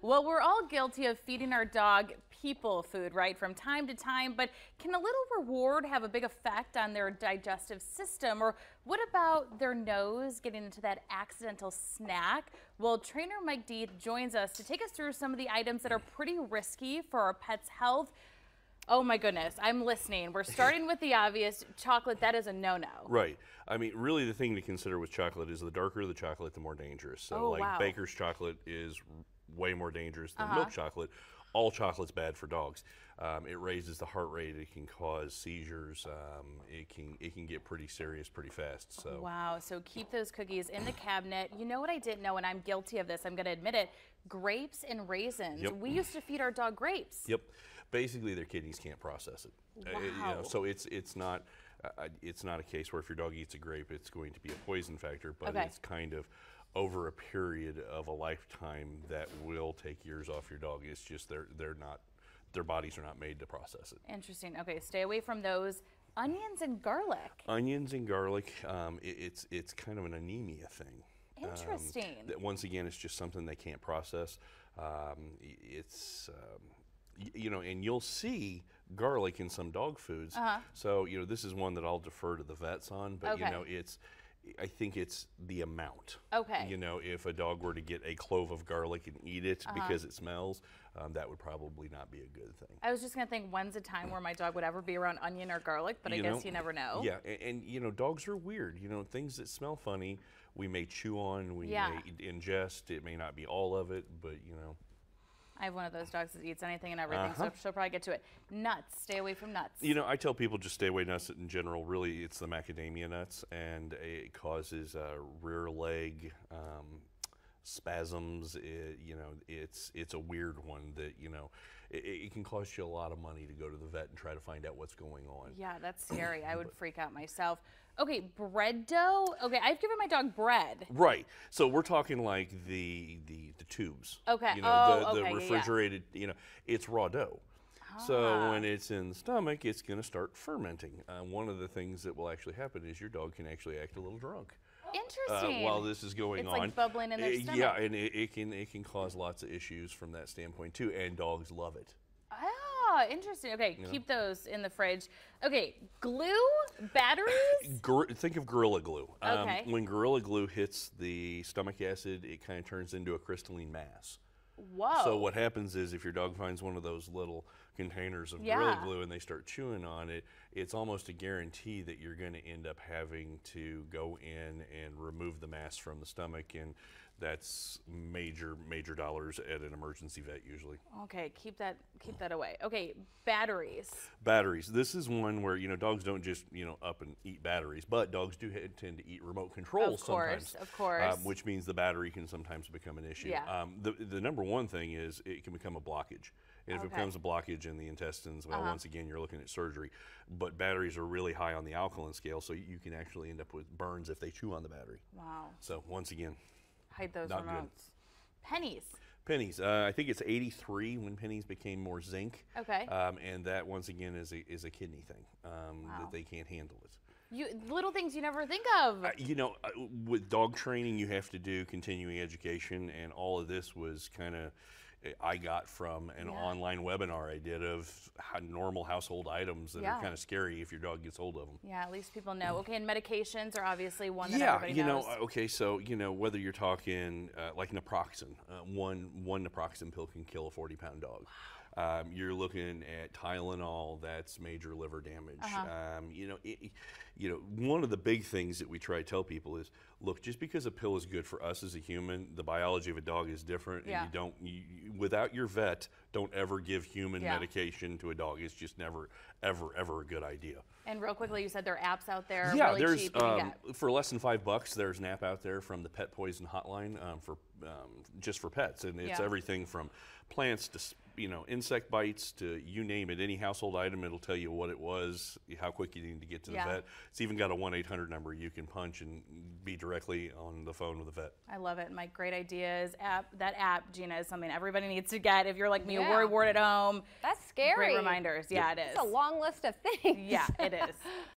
Well, we're all guilty of feeding our dog people food, right, from time to time, but can a little reward have a big effect on their digestive system? Or what about their nose getting into that accidental snack? Well, trainer Mike Deathe joins us to take us through some of the items that are pretty risky for our pet's health. Oh my goodness, I'm listening. We're starting with the obvious. Chocolate, that is a no-no. Right. I mean, really the thing to consider with chocolate is the darker the chocolate, the more dangerous. So like Baker's chocolate is way more dangerous than milk chocolate. All chocolate's bad for dogs. It raises the heart rate. It can cause seizures. It can get pretty serious pretty fast. So wow. So keep those cookies in the cabinet. You know what I didn't know, and I'm guilty of this. I'm going to admit it. Grapes and raisins. Yep. We used to feed our dog grapes. Yep. Basically, their kidneys can't process it. Wow. You know, so it's not a case where if your dog eats a grape, it's going to be a poison factor, but it's kind of over a period of a lifetime that will take years off your dog. It's just their bodies are not made to process it. Interesting. Okay, stay away from those. Onions and garlic. Onions and garlic, it's kind of an anemia thing. Interesting. That once again, it's just something they can't process. You know, and you'll see garlic in some dog foods. So, you know, this is one that I'll defer to the vets on, but you know, I think it's the amount. Okay. You know, if a dog were to get a clove of garlic and eat it because it smells, that would probably not be a good thing. I was just going to think, when's a time where my dog would ever be around onion or garlic, but I guess you never know. Yeah, and you know, dogs are weird. You know, things that smell funny, we may chew on, we may ingest. It may not be all of it, but you know. I have one of those dogs that eats anything and everything, so she'll probably get to it. Nuts, stay away from nuts. You know, I tell people just stay away nuts in general. Really, it's the macadamia nuts, and it causes rear leg spasms. You know, it's a weird one that, you know, it can cost you a lot of money to go to the vet and try to find out what's going on. Yeah, that's scary. I would freak out myself. Okay, bread dough. Okay, I've given my dog bread. Right. So we're talking like the tubes. Okay. You know, the refrigerated. You know, it's raw dough. So when it's in the stomach, it's going to start fermenting. One of the things that will actually happen is your dog can actually act a little drunk. Interesting. While this is going on. It's like bubbling in their stomach. Yeah, and it can cause lots of issues from that standpoint too, and dogs love it. Oh, interesting. Okay, keep those in the fridge. Okay, glue, batteries? Think of Gorilla Glue. Okay. When Gorilla Glue hits the stomach acid, it kind of turns into a crystalline mass. Whoa. So what happens is if your dog finds one of those little containers of Gorilla Glue and they start chewing on it, it's almost a guarantee that you're going to end up having to go in and remove the mass from the stomach, and that's major dollars at an emergency vet usually. Okay, keep that away. Okay, batteries. Batteries. This is one where, you know, dogs don't just, you know, up and eat batteries, but dogs do tend to eat remote controls sometimes. Of course. Which means the battery can sometimes become an issue. Yeah. The number one thing is it can become a blockage. And if it becomes a blockage in the intestines, well, once again, you're looking at surgery. But batteries are really high on the alkaline scale, so you can actually end up with burns if they chew on the battery. Wow. So once again, hide those not remotes. good. Pennies. Pennies. I think it's 83 when pennies became more zinc. Okay. And that once again is a kidney thing that they can't handle it. Little things you never think of. You know, with dog training, you have to do continuing education, and all of this was kind of I got from an online webinar I did of normal household items that are kind of scary if your dog gets hold of them. Yeah, at least people know. Okay, and medications are obviously one that everybody knows. Yeah, you know, okay, so, you know, whether you're talking like naproxen, one naproxen pill can kill a 40-pound dog. You're looking at Tylenol, that's major liver damage. You know, one of the big things that we try to tell people is, look, just because a pill is good for us as a human, the biology of a dog is different, and without your vet, don't ever give human medication to a dog. It's just never, ever a good idea. And real quickly, you said there are apps out there really there's, cheap. For less than $5, there's an app out there from the Pet Poison Hotline just for pets, and it's everything from plants to, you know, insect bites to you name it, any household item, it'll tell you what it was, how quick you need to get to the vet. It's even got a 1-800 number you can punch and be directly on the phone with the vet. I love it, Mike. Great ideas. That app, Gina, is something everybody needs to get. If you're like me, a worry wart at home. That's scary. Great reminders. Yeah, it is. It's a long list of things. Yeah, it is.